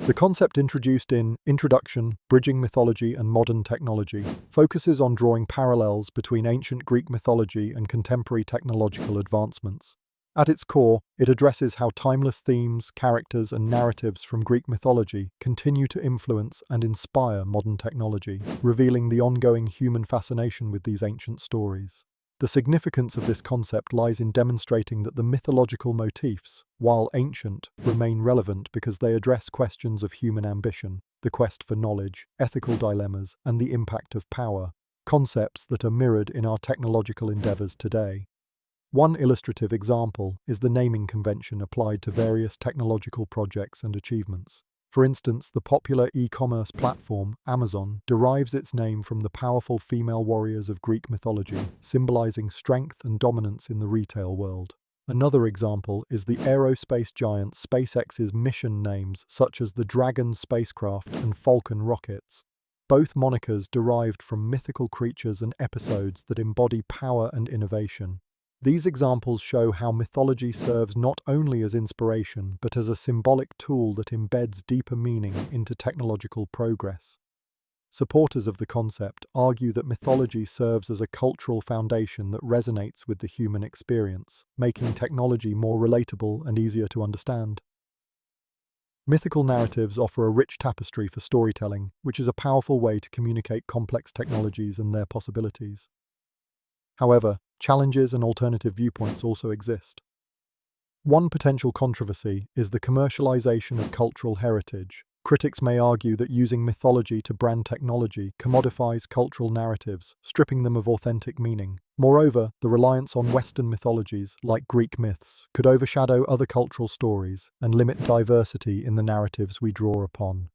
The concept introduced in Introduction, Bridging Mythology and Modern Technology focuses on drawing parallels between ancient Greek mythology and contemporary technological advancements. At its core, it addresses how timeless themes, characters, and narratives from Greek mythology continue to influence and inspire modern technology, revealing the ongoing human fascination with these ancient stories. The significance of this concept lies in demonstrating that the mythological motifs, while ancient, remain relevant because they address questions of human ambition, the quest for knowledge, ethical dilemmas, and the impact of power, concepts that are mirrored in our technological endeavors today. One illustrative example is the naming convention applied to various technological projects and achievements. For instance, the popular e-commerce platform, Amazon, derives its name from the powerful female warriors of Greek mythology, symbolizing strength and dominance in the retail world. Another example is the aerospace giant SpaceX's mission names, such as the Dragon spacecraft and Falcon rockets. Both monikers derived from mythical creatures and episodes that embody power and innovation. These examples show how mythology serves not only as inspiration, but as a symbolic tool that embeds deeper meaning into technological progress. Supporters of the concept argue that mythology serves as a cultural foundation that resonates with the human experience, making technology more relatable and easier to understand. Mythical narratives offer a rich tapestry for storytelling, which is a powerful way to communicate complex technologies and their possibilities. However, challenges and alternative viewpoints also exist. One potential controversy is the commercialization of cultural heritage. Critics may argue that using mythology to brand technology commodifies cultural narratives, stripping them of authentic meaning. Moreover, the reliance on Western mythologies, like Greek myths, could overshadow other cultural stories and limit diversity in the narratives we draw upon.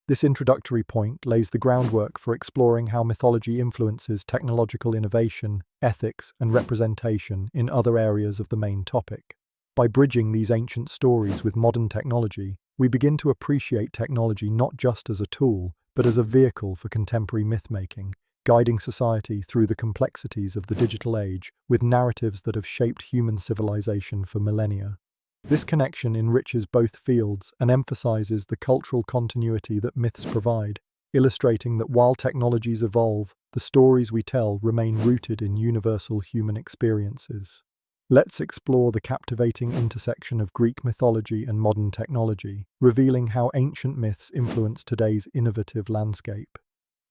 This introductory point lays the groundwork for exploring how mythology influences technological innovation, ethics, and representation in other areas of the main topic. By bridging these ancient stories with modern technology, we begin to appreciate technology not just as a tool, but as a vehicle for contemporary myth-making, guiding society through the complexities of the digital age with narratives that have shaped human civilization for millennia. This connection enriches both fields and emphasizes the cultural continuity that myths provide, illustrating that while technologies evolve, the stories we tell remain rooted in universal human experiences. Let's explore the captivating intersection of Greek mythology and modern technology, revealing how ancient myths influence today's innovative landscape.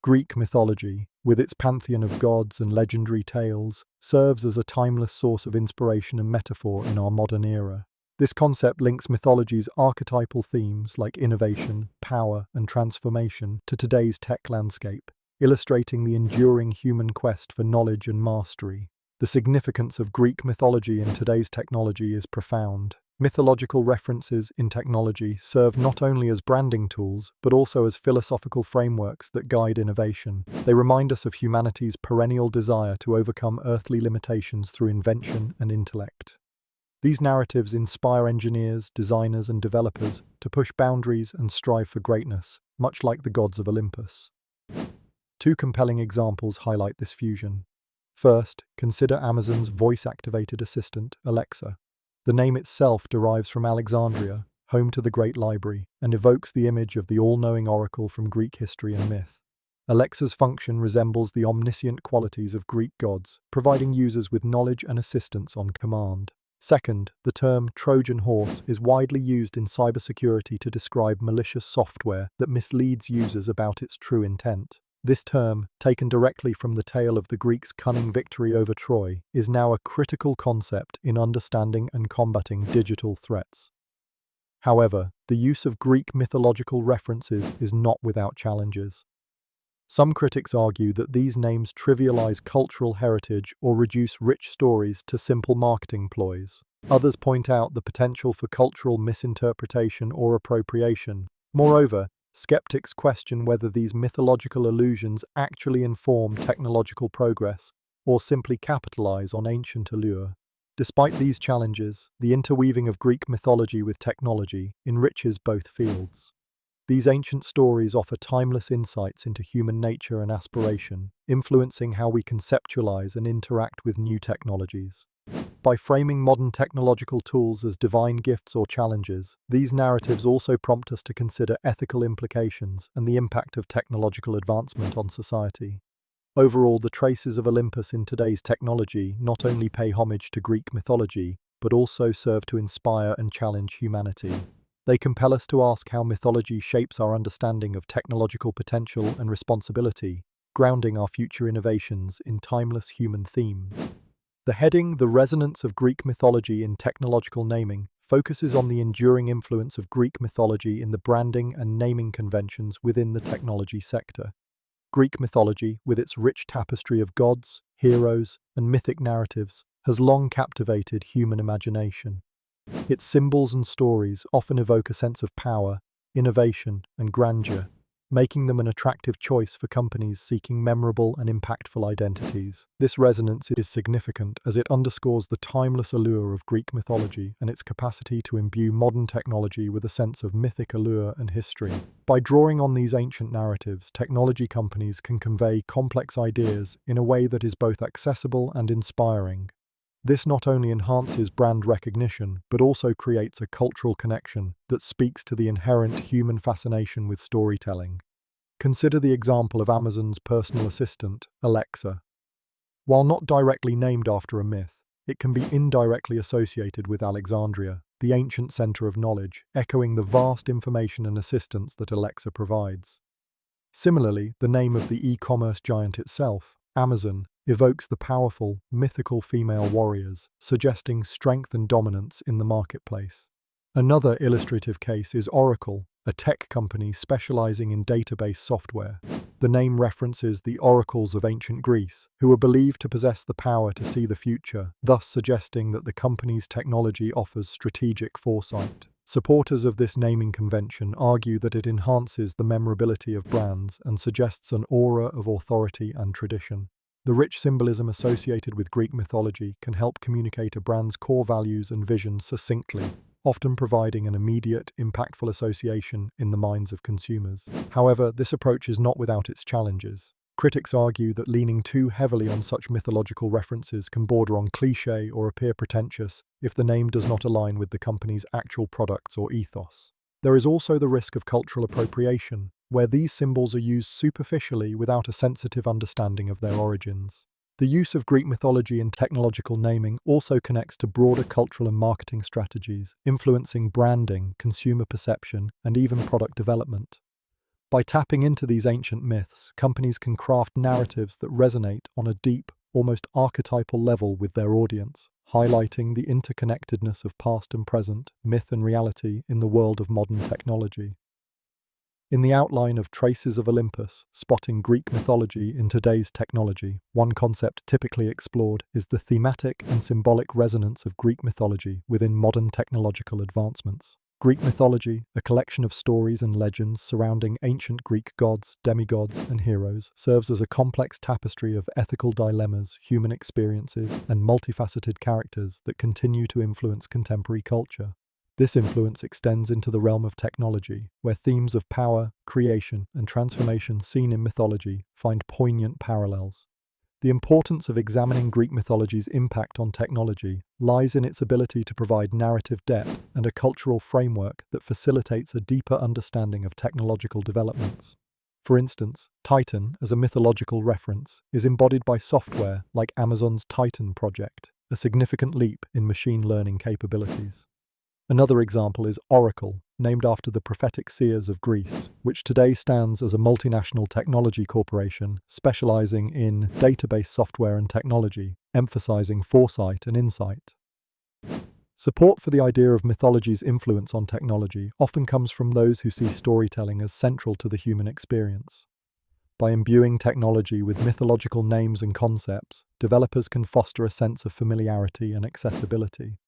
Greek mythology, with its pantheon of gods and legendary tales, serves as a timeless source of inspiration and metaphor in our modern era. This concept links mythology's archetypal themes like innovation, power, and transformation to today's tech landscape, illustrating the enduring human quest for knowledge and mastery. The significance of Greek mythology in today's technology is profound. Mythological references in technology serve not only as branding tools, but also as philosophical frameworks that guide innovation. They remind us of humanity's perennial desire to overcome earthly limitations through invention and intellect. These narratives inspire engineers, designers, and developers to push boundaries and strive for greatness, much like the gods of Olympus. Two compelling examples highlight this fusion. First, consider Amazon's voice-activated assistant, Alexa. The name itself derives from Alexandria, home to the Great Library, and evokes the image of the all-knowing oracle from Greek history and myth. Alexa's function resembles the omniscient qualities of Greek gods, providing users with knowledge and assistance on command. Second, the term Trojan horse is widely used in cybersecurity to describe malicious software that misleads users about its true intent. This term, taken directly from the tale of the Greeks' cunning victory over Troy, is now a critical concept in understanding and combating digital threats. However, the use of Greek mythological references is not without challenges. Some critics argue that these names trivialize cultural heritage or reduce rich stories to simple marketing ploys. Others point out the potential for cultural misinterpretation or appropriation. Moreover, skeptics question whether these mythological allusions actually inform technological progress or simply capitalize on ancient allure. Despite these challenges, the interweaving of Greek mythology with technology enriches both fields. These ancient stories offer timeless insights into human nature and aspiration, influencing how we conceptualize and interact with new technologies. By framing modern technological tools as divine gifts or challenges, these narratives also prompt us to consider ethical implications and the impact of technological advancement on society. Overall, the traces of Olympus in today's technology not only pay homage to Greek mythology, but also serve to inspire and challenge humanity. They compel us to ask how mythology shapes our understanding of technological potential and responsibility, grounding our future innovations in timeless human themes. The heading, The Resonance of Greek Mythology in Technological Naming, focuses on the enduring influence of Greek mythology in the branding and naming conventions within the technology sector. Greek mythology, with its rich tapestry of gods, heroes, and mythic narratives, has long captivated human imagination. Its symbols and stories often evoke a sense of power, innovation, and grandeur, making them an attractive choice for companies seeking memorable and impactful identities. This resonance is significant as it underscores the timeless allure of Greek mythology and its capacity to imbue modern technology with a sense of mythic allure and history. By drawing on these ancient narratives, technology companies can convey complex ideas in a way that is both accessible and inspiring. This not only enhances brand recognition, but also creates a cultural connection that speaks to the inherent human fascination with storytelling. Consider the example of Amazon's personal assistant, Alexa. While not directly named after a myth, it can be indirectly associated with Alexandria, the ancient center of knowledge, echoing the vast information and assistance that Alexa provides. Similarly, the name of the e-commerce giant itself, Amazon, evokes the powerful, mythical female warriors, suggesting strength and dominance in the marketplace. Another illustrative case is Oracle, a tech company specializing in database software. The name references the oracles of ancient Greece, who were believed to possess the power to see the future, thus suggesting that the company's technology offers strategic foresight. Supporters of this naming convention argue that it enhances the memorability of brands and suggests an aura of authority and tradition. The rich symbolism associated with Greek mythology can help communicate a brand's core values and vision succinctly, often providing an immediate, impactful association in the minds of consumers. However, this approach is not without its challenges. Critics argue that leaning too heavily on such mythological references can border on cliché or appear pretentious if the name does not align with the company's actual products or ethos. There is also the risk of cultural appropriation, where these symbols are used superficially without a sensitive understanding of their origins. The use of Greek mythology in technological naming also connects to broader cultural and marketing strategies, influencing branding, consumer perception, and even product development. By tapping into these ancient myths, companies can craft narratives that resonate on a deep, almost archetypal level with their audience, highlighting the interconnectedness of past and present, myth and reality in the world of modern technology. In the outline of Traces of Olympus, spotting Greek mythology in today's technology, one concept typically explored is the thematic and symbolic resonance of Greek mythology within modern technological advancements. Greek mythology, a collection of stories and legends surrounding ancient Greek gods, demigods, and heroes, serves as a complex tapestry of ethical dilemmas, human experiences, and multifaceted characters that continue to influence contemporary culture. This influence extends into the realm of technology, where themes of power, creation, and transformation seen in mythology find poignant parallels. The importance of examining Greek mythology's impact on technology lies in its ability to provide narrative depth and a cultural framework that facilitates a deeper understanding of technological developments. For instance, Titan, as a mythological reference, is embodied by software like Amazon's Titan project, a significant leap in machine learning capabilities. Another example is Oracle, named after the prophetic seers of Greece, which today stands as a multinational technology corporation specializing in database software and technology, emphasizing foresight and insight. Support for the idea of mythology's influence on technology often comes from those who see storytelling as central to the human experience. By imbuing technology with mythological names and concepts, developers can foster a sense of familiarity and accessibility.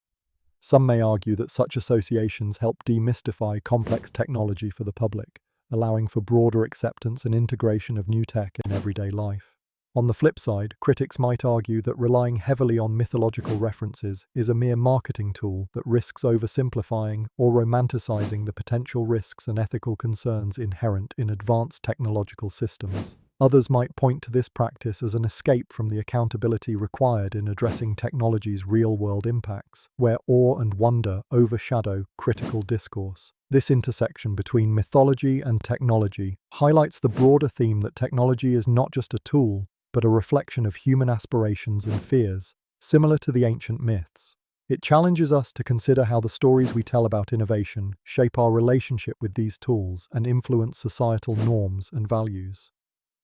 Some may argue that such associations help demystify complex technology for the public, allowing for broader acceptance and integration of new tech in everyday life. On the flip side, critics might argue that relying heavily on mythological references is a mere marketing tool that risks oversimplifying or romanticizing the potential risks and ethical concerns inherent in advanced technological systems. Others might point to this practice as an escape from the accountability required in addressing technology's real-world impacts, where awe and wonder overshadow critical discourse. This intersection between mythology and technology highlights the broader theme that technology is not just a tool, but a reflection of human aspirations and fears, similar to the ancient myths. It challenges us to consider how the stories we tell about innovation shape our relationship with these tools and influence societal norms and values.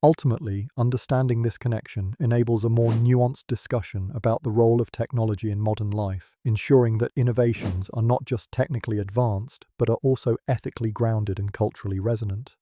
Ultimately, understanding this connection enables a more nuanced discussion about the role of technology in modern life, ensuring that innovations are not just technically advanced, but are also ethically grounded and culturally resonant.